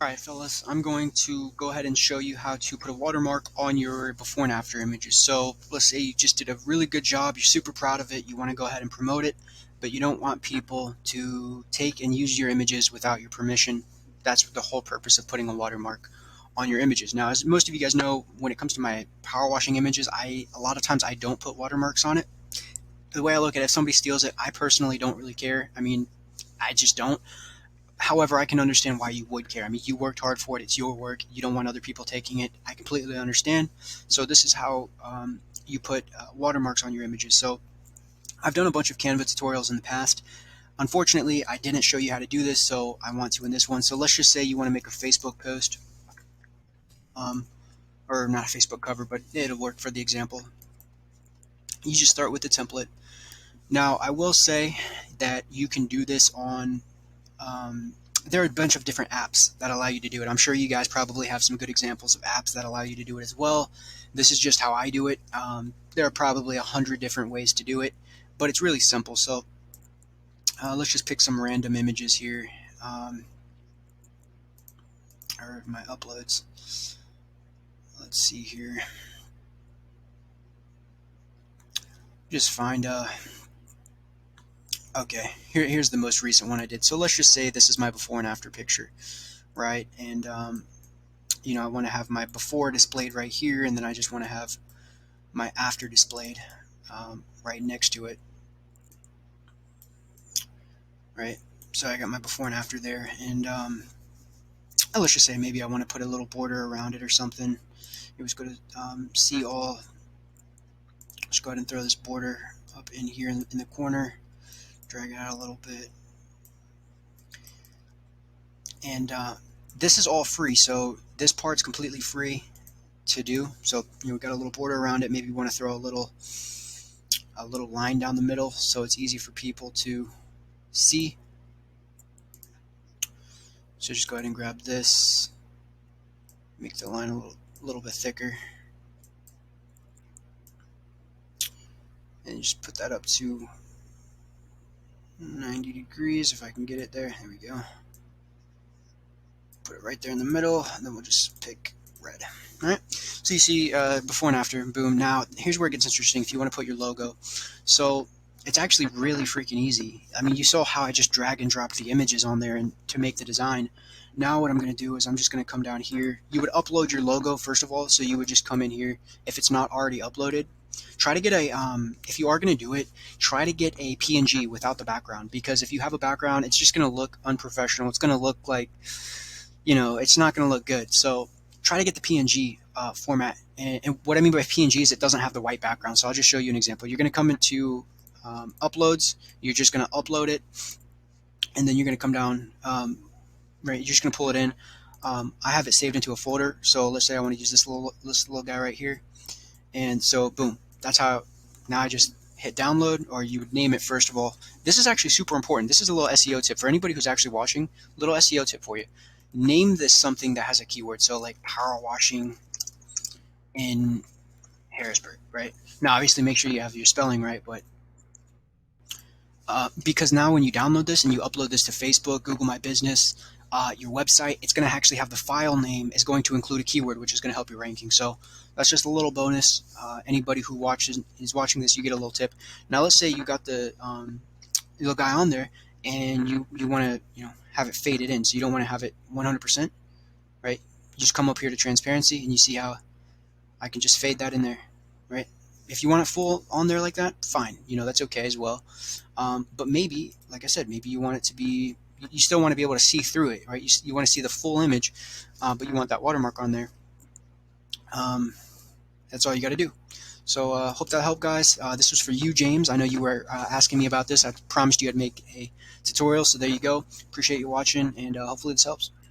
Alright fellas, I'm going to go ahead and show you how to put a watermark on your before and after images. So let's say you just did a really good job, you're super proud of it, you want to go ahead and promote it, but you don't want people to take and use your images without your permission. That's the whole purpose of putting a watermark on your images. Now, as most of you guys know, when it comes to my power washing images, a lot of times I don't put watermarks on it. The way I look at it, if somebody steals it, I personally don't really care. I mean, I just don't. However, I can understand why you would care. I mean, you worked hard for it. It's your work. You don't want other people taking it. I completely understand. So this is how you put watermarks on your images. So I've done a bunch of Canva tutorials in the past. Unfortunately, I didn't show you how to do this, so I want to in this one. So let's just say you want to make a Facebook post, um, or not a Facebook cover, but it'll work for the example. You just start with the template. Now, I will say that you can do this on there are a bunch of different apps that allow you to do it. I'm sure you guys probably have some good examples of apps that allow you to do it as well. This is just how I do it. There are probably 100 different ways to do it, but it's really simple. So let's just pick some random images here, or my uploads. Let's see here. Just find okay, here's the most recent one I did. So let's just say this is my before and after picture, right? And you know, I want to have my before displayed right here, and then I just want to have my after displayed right next to it, right? So I got my before and after there, and let's just say maybe I want to put a little border around it or something. It was going to see all. Let's go ahead and throw this border up in here in the corner, drag it out a little bit, and this is all free, so this part's completely free to do. So we got a little border around it. Maybe you want to throw a little line down the middle so it's easy for people to see. So just go ahead and grab this, make the line a little bit thicker, and just put that up to 90 degrees if I can get it there. There we go. Put it right there in the middle, and then we'll just pick red. Alright, so you see before and after, boom. Now here's where it gets interesting if you want to put your logo. So it's actually really freaking easy. I mean, you saw how I just drag and dropped the images on there and to make the design. Now what I'm going to do is I'm just going to come down here. You would upload your logo first of all, so you would just come in here if it's not already uploaded. Try to get a, if you are going to do it, try to get a PNG without the background, because if you have a background, it's just going to look unprofessional. It's going to look like, you know, it's not going to look good. So try to get the PNG format. And what I mean by PNG is it doesn't have the white background. So I'll just show you an example. You're going to come into uploads. You're just going to upload it, and then you're going to come down, right, you're just going to pull it in. I have it saved into a folder. So let's say I want to use this little guy right here. And so boom, that's how. Now I just hit download, or you would name it first of all. This is actually super important. This is a little SEO tip for anybody who's actually watching. Little SEO tip for you. Name this something that has a keyword. So like power washing in Harrisburg, right? Now obviously make sure you have your spelling right, but because now when you download this and you upload this to Facebook, Google My Business, your website, it's going to actually have the file name is going to include a keyword, which is going to help your ranking. So that's just a little bonus. Anybody who is watching this, you get a little tip. Now let's say you got the little guy on there, and you want to have it faded in, so you don't want to have it 100%, right? You just come up here to transparency, and you see how I can just fade that in there, right? If you want it full on there like that, fine, that's okay as well. But maybe, like I said, maybe you want it to be, you still want to be able to see through it, right? You want to see the full image, but you want that watermark on there. That's all you got to do. So hope that helped, guys. This was for you, James. I know you were asking me about this. I promised you I'd make a tutorial, so there you go. Appreciate you watching, and hopefully this helps.